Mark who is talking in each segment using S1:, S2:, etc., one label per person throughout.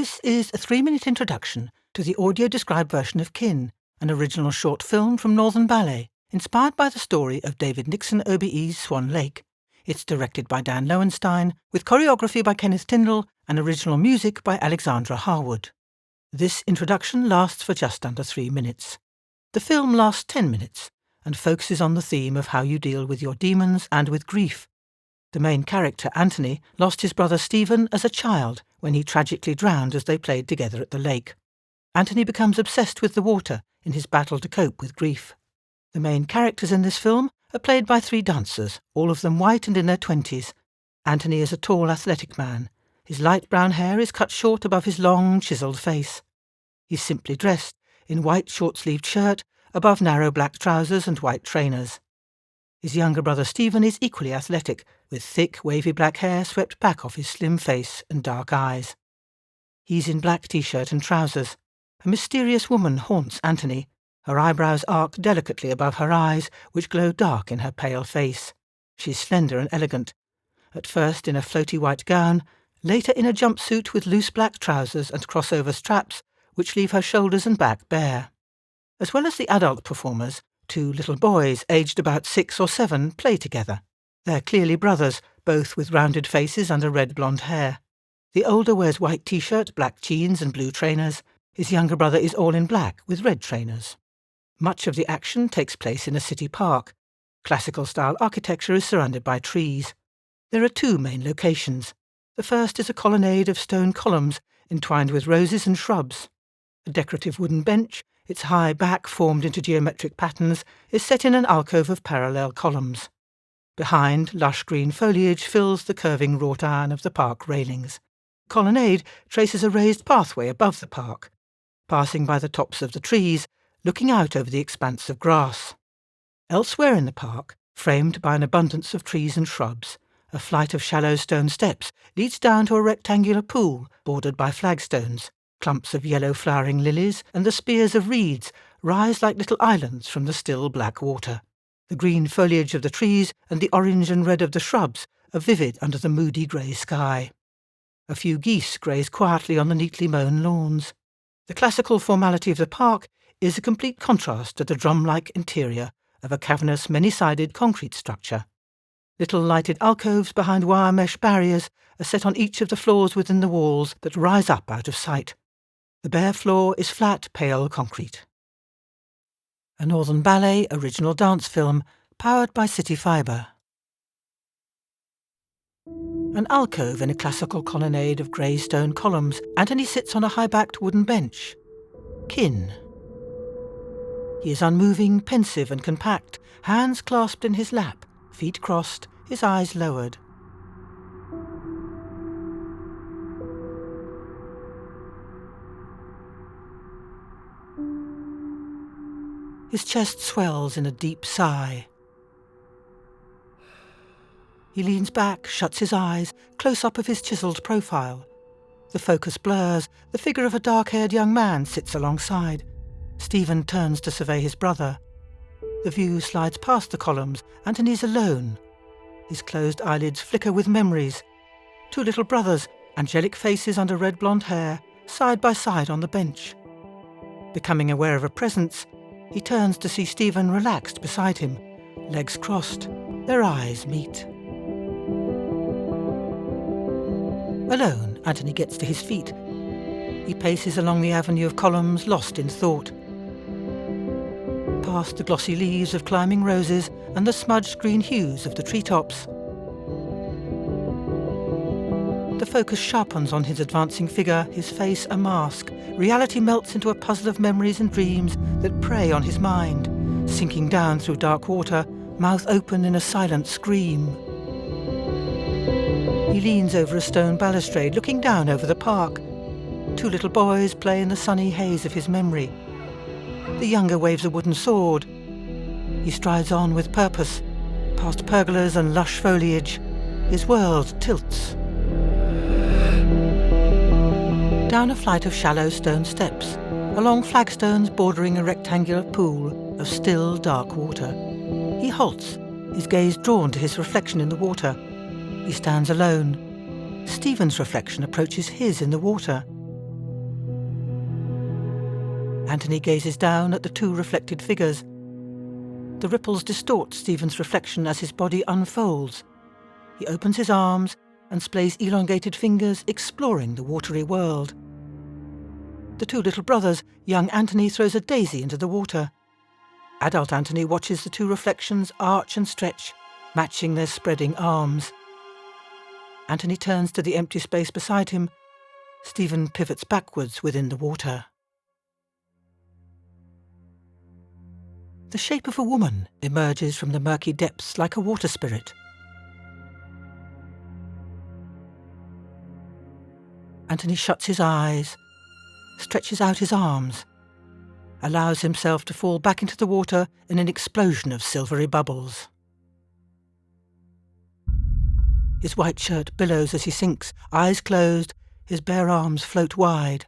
S1: This is a 3-minute introduction to the audio-described version of Kin, an original short film from Northern Ballet, inspired by the story of David Nixon OBE's Swan Lake. It's directed by Dan Lowenstein, with choreography by Kenneth Tyndall and original music by Alexandra Harwood. This introduction lasts for just under 3 minutes. The film lasts 10 minutes and focuses on the theme of how you deal with your demons and with grief. The main character, Anthony, lost his brother Stephen as a child when he tragically drowned as they played together at the lake. Anthony becomes obsessed with the water in his battle to cope with grief. The main characters in this film are played by 3 dancers, all of them white and in their 20s. Anthony is a tall, athletic man. His light brown hair is cut short above his long, chiselled face. He's simply dressed in white short-sleeved shirt, above narrow black trousers and white trainers. His younger brother Stephen is equally athletic, with thick, wavy black hair swept back off his slim face and dark eyes. He's in black t-shirt and trousers. A mysterious woman haunts Anthony. Her eyebrows arc delicately above her eyes, which glow dark in her pale face. She's slender and elegant, at first in a floaty white gown, later in a jumpsuit with loose black trousers and crossover straps, which leave her shoulders and back bare. As well as the adult performers, 2 little boys, aged about 6 or 7, play together. They're clearly brothers, both with rounded faces under red blonde hair. The older wears white t-shirt, black jeans and blue trainers. His younger brother is all in black with red trainers. Much of the action takes place in a city park. Classical-style architecture is surrounded by trees. There are 2 main locations. The first is a colonnade of stone columns entwined with roses and shrubs. A decorative wooden bench, its high back formed into geometric patterns, is set in an alcove of parallel columns. Behind, lush green foliage fills the curving wrought iron of the park railings. The colonnade traces a raised pathway above the park, passing by the tops of the trees, looking out over the expanse of grass. Elsewhere in the park, framed by an abundance of trees and shrubs, a flight of shallow stone steps leads down to a rectangular pool bordered by flagstones. Clumps of yellow flowering lilies and the spears of reeds rise like little islands from the still black water. The green foliage of the trees and the orange and red of the shrubs are vivid under the moody grey sky. A few geese graze quietly on the neatly mown lawns. The classical formality of the park is a complete contrast to the drum-like interior of a cavernous, many-sided concrete structure. Little lighted alcoves behind wire mesh barriers are set on each of the floors within the walls that rise up out of sight. The bare floor is flat, pale concrete. A Northern Ballet original dance film powered by City Fibre. An alcove in a classical colonnade of grey stone columns. Anthony sits on a high-backed wooden bench. Kin. He is unmoving, pensive and compact, hands clasped in his lap, feet crossed, his eyes lowered. His chest swells in a deep sigh. He leans back, shuts his eyes, close-up of his chiselled profile. The focus blurs. The figure of a dark-haired young man sits alongside. Stephen turns to survey his brother. The view slides past the columns. Anthony's alone. His closed eyelids flicker with memories. 2 little brothers, angelic faces under red blonde hair, side by side on the bench. Becoming aware of a presence, he turns to see Stephen relaxed beside him, legs crossed. Their eyes meet. Alone, Anthony gets to his feet. He paces along the avenue of columns, lost in thought. Past the glossy leaves of climbing roses and the smudged green hues of the treetops. The focus sharpens on his advancing figure, his face a mask. Reality melts into a puzzle of memories and dreams that prey on his mind, sinking down through dark water, mouth open in a silent scream. He leans over a stone balustrade, looking down over the park. 2 little boys play in the sunny haze of his memory. The younger waves a wooden sword. He strides on with purpose, past pergolas and lush foliage. His world tilts. Down a flight of shallow stone steps, along flagstones bordering a rectangular pool of still, dark water. He halts, his gaze drawn to his reflection in the water. He stands alone. Stephen's reflection approaches his in the water. Anthony gazes down at the two reflected figures. The ripples distort Stephen's reflection as his body unfolds. He opens his arms and splays elongated fingers, exploring the watery world. The two little brothers, young Anthony throws a daisy into the water. Adult Anthony watches the two reflections arch and stretch, matching their spreading arms. Anthony turns to the empty space beside him. Stephen pivots backwards within the water. The shape of a woman emerges from the murky depths like a water spirit. Anthony shuts his eyes, stretches out his arms, allows himself to fall back into the water in an explosion of silvery bubbles. His white shirt billows as he sinks, eyes closed, his bare arms float wide.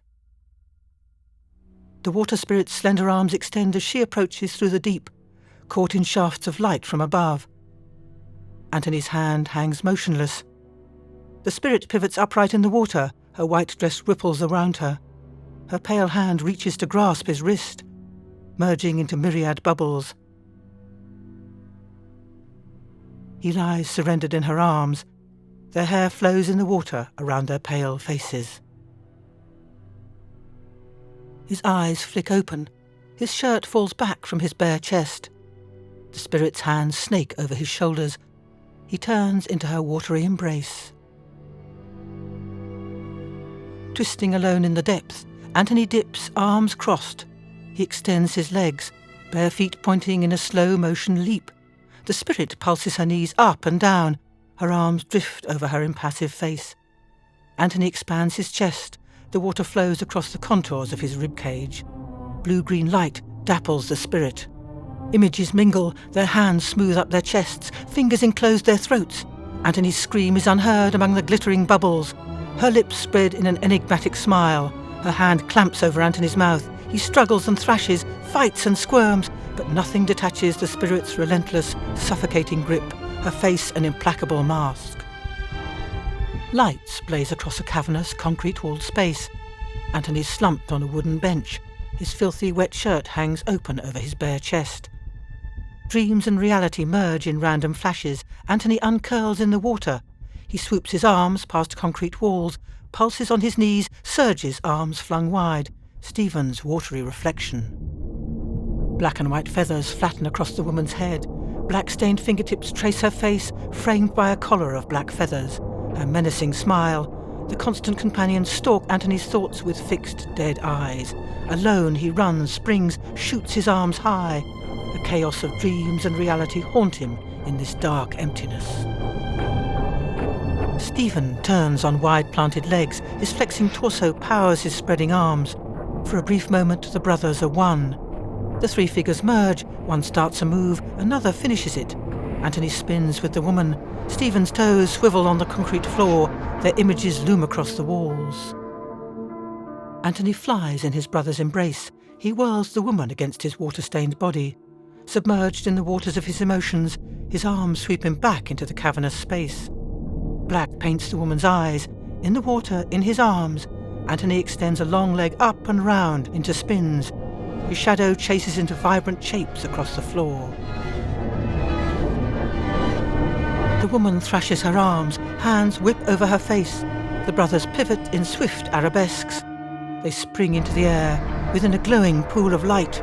S1: The water spirit's slender arms extend as she approaches through the deep, caught in shafts of light from above. Anthony's hand hangs motionless. The spirit pivots upright in the water, her white dress ripples around her. Her pale hand reaches to grasp his wrist, merging into myriad bubbles. He lies surrendered in her arms. Their hair flows in the water around their pale faces. His eyes flick open. His shirt falls back from his bare chest. The spirit's hands snake over his shoulders. He turns into her watery embrace. Twisting alone in the depths, Anthony dips, arms crossed. He extends his legs, bare feet pointing in a slow-motion leap. The spirit pulses her knees up and down. Her arms drift over her impassive face. Anthony expands his chest. The water flows across the contours of his ribcage. Blue-green light dapples the spirit. Images mingle, their hands smooth up their chests, fingers enclose their throats. Anthony's scream is unheard among the glittering bubbles. Her lips spread in an enigmatic smile. Her hand clamps over Anthony's mouth. He struggles and thrashes, fights and squirms, but nothing detaches the spirit's relentless, suffocating grip, her face an implacable mask. Lights blaze across a cavernous, concrete-walled space. Anthony's slumped on a wooden bench. His filthy, wet shirt hangs open over his bare chest. Dreams and reality merge in random flashes. Anthony uncurls in the water. He swoops his arms past concrete walls, pulses on his knees, surges, arms flung wide. Stephen's watery reflection. Black and white feathers flatten across the woman's head. Black-stained fingertips trace her face, framed by a collar of black feathers. Her menacing smile. The constant companions stalk Anthony's thoughts with fixed, dead eyes. Alone he runs, springs, shoots his arms high. A chaos of dreams and reality haunt him in this dark emptiness. Stephen turns on wide-planted legs. His flexing torso powers his spreading arms. For a brief moment, the brothers are one. The three figures merge. One starts a move, another finishes it. Anthony spins with the woman. Stephen's toes swivel on the concrete floor. Their images loom across the walls. Anthony flies in his brother's embrace. He whirls the woman against his water-stained body. Submerged in the waters of his emotions, his arms sweep him back into the cavernous space. Black paints the woman's eyes. In the water, in his arms, Anthony extends a long leg up and round into spins. His shadow chases into vibrant shapes across the floor. The woman thrashes her arms, hands whip over her face. The brothers pivot in swift arabesques. They spring into the air, within a glowing pool of light.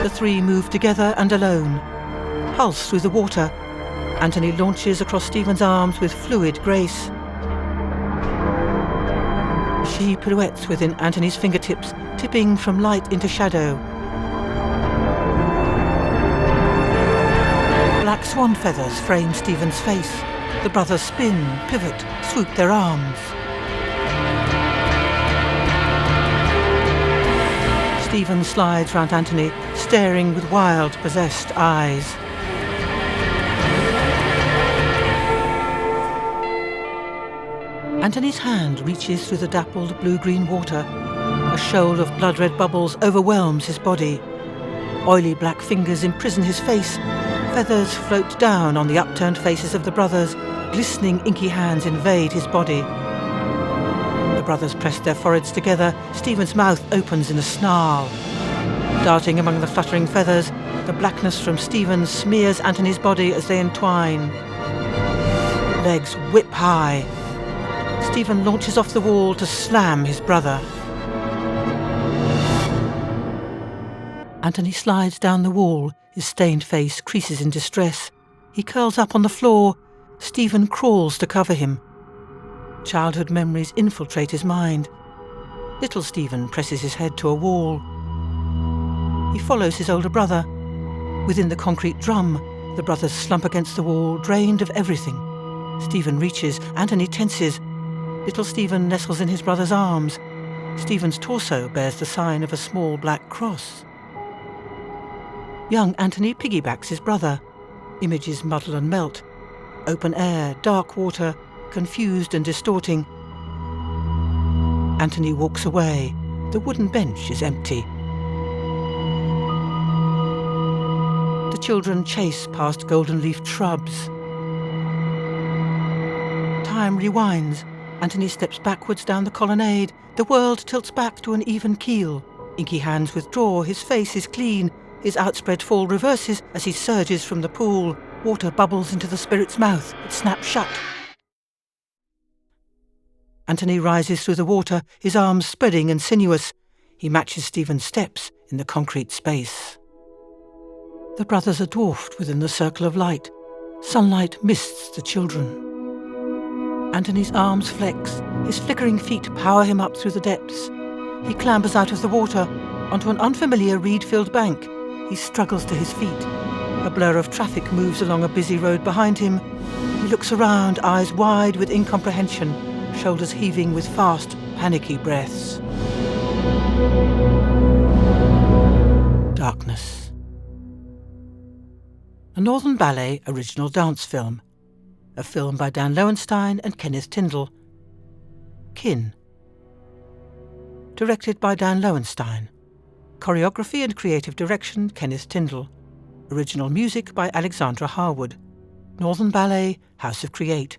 S1: The three move together and alone. Pulse through the water. Anthony launches across Stephen's arms with fluid grace. She pirouettes within Anthony's fingertips, tipping from light into shadow. Black swan feathers frame Stephen's face. The brothers spin, pivot, swoop their arms. Stephen slides round Anthony, staring with wild, possessed eyes. Anthony's hand reaches through the dappled blue-green water. A shoal of blood-red bubbles overwhelms his body. Oily black fingers imprison his face. Feathers float down on the upturned faces of the brothers. Glistening inky hands invade his body. The brothers press their foreheads together, Stephen's mouth opens in a snarl. Darting among the fluttering feathers, the blackness from Stephen smears Anthony's body as they entwine. Legs whip high. Stephen launches off the wall to slam his brother. Anthony slides down the wall, his stained face creases in distress. He curls up on the floor. Stephen crawls to cover him. Childhood memories infiltrate his mind. Little Stephen presses his head to a wall. He follows his older brother. Within the concrete drum, the brothers slump against the wall, drained of everything. Stephen reaches. Anthony tenses. Little Stephen nestles in his brother's arms. Stephen's torso bears the sign of a small black cross. Young Anthony piggybacks his brother. Images muddle and melt. Open air, dark water, confused and distorting. Anthony walks away. The wooden bench is empty. The children chase past golden-leafed shrubs. Time rewinds. Anthony steps backwards down the colonnade. The world tilts back to an even keel. Inky hands withdraw. His face is clean. His outspread fall reverses as he surges from the pool. Water bubbles into the spirit's mouth. It snaps shut. Anthony rises through the water, his arms spreading and sinuous. He matches Stephen's steps in the concrete space. The brothers are dwarfed within the circle of light. Sunlight mists the children. Anthony's arms flex. His flickering feet power him up through the depths. He clambers out of the water onto an unfamiliar reed-filled bank. He struggles to his feet. A blur of traffic moves along a busy road behind him. He looks around, eyes wide with incomprehension, shoulders heaving with fast, panicky breaths. Darkness. A Northern Ballet original dance film. A film by Dan Lowenstein and Kenneth Tindall. Kin. Directed by Dan Lowenstein. Choreography and creative direction, Kenneth Tindall. Original music by Alexandra Harwood. Northern Ballet, House of Create.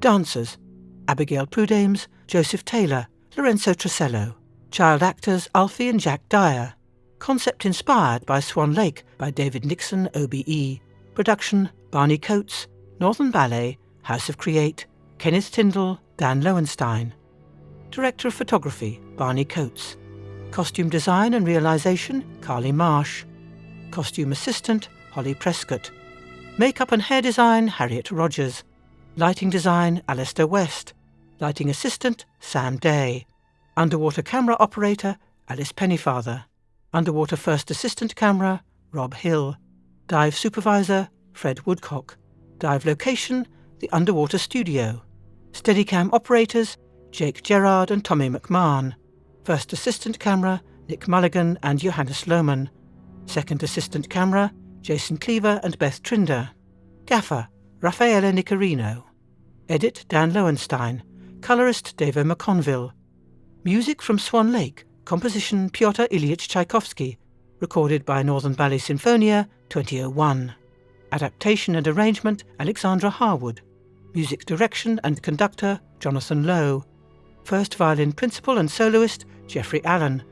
S1: Dancers: Abigail Prudames, Joseph Taylor, Lorenzo Trasello. Child actors: Alfie and Jack Dyer. Concept inspired by Swan Lake by David Nixon, OBE. Production: Barney Coates. Northern Ballet, House of Create. Kenneth Tindall, Dan Lowenstein. Director of Photography: Barney Coates. Costume design and realisation: Carly Marsh. Costume assistant: Holly Prescott. Makeup and hair design: Harriet Rogers. Lighting design: Alistair West. Lighting assistant: Sam Day. Underwater camera operator: Alice Pennyfather. Underwater first assistant camera: Rob Hill. Dive supervisor: Fred Woodcock. Dive location: the Underwater Studio. Steadicam operators: Jake Gerard and Tommy McMahon. First assistant camera: Nick Mulligan and Johannes Lohman. Second assistant camera: Jason Cleaver and Beth Trinder. Gaffer: Raffaella Nicarino. Edit: Dan Lowenstein. Colorist: Davo McConville. Music from Swan Lake. Composition: Pyotr Ilyich Tchaikovsky. Recorded by Northern Ballet Sinfonia, 2001. Adaptation and arrangement: Alexandra Harwood. Music direction and conductor: Jonathan Lowe. First violin principal and soloist: Jeffrey Allen.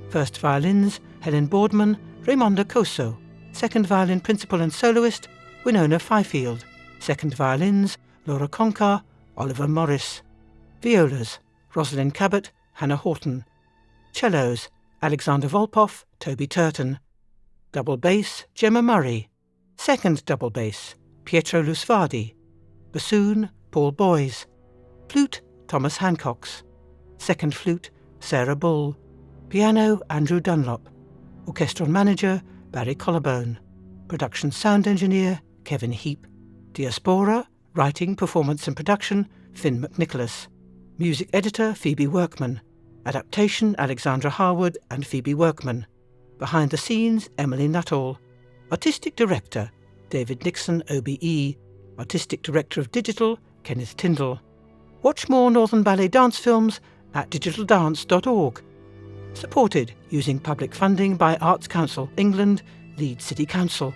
S1: First violins: Helen Boardman, Raimonda Coso. Second violin principal and soloist: Winona Fifield. Second violins: Laura Concar, Oliver Morris. Violas: Rosalind Cabot, Hannah Horton. Cellos: Alexander Volpov, Toby Turton. Double bass: Gemma Murray. Second double bass: Pietro Lusvardi. Bassoon: Paul Boys. Flute: Thomas Hancox. Second flute: Sarah Bull. Piano: Andrew Dunlop. Orchestral manager: Barry Collarbone. Production sound engineer: Kevin Heap. Diaspora: writing, performance and production: Finn McNicholas. Music editor: Phoebe Workman. Adaptation: Alexandra Harwood and Phoebe Workman. Behind the scenes: Emily Nuttall. Artistic director: David Nixon, OBE. Artistic director of digital: Kenneth Tindall. Watch more Northern Ballet dance films at digitaldance.org. Supported using public funding by Arts Council England, Leeds City Council.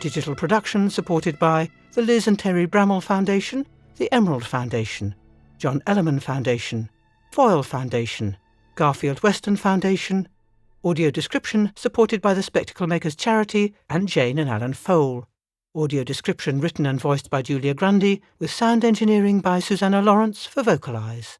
S1: Digital production supported by the Liz and Terry Bramall Foundation, the Emerald Foundation, John Ellerman Foundation, Foyle Foundation, Garfield Weston Foundation, audio description supported by the Spectacle Makers Charity and Jane and Alan Fole. Audio description written and voiced by Julia Grundy, with sound engineering by Susanna Lawrence for Vocalize.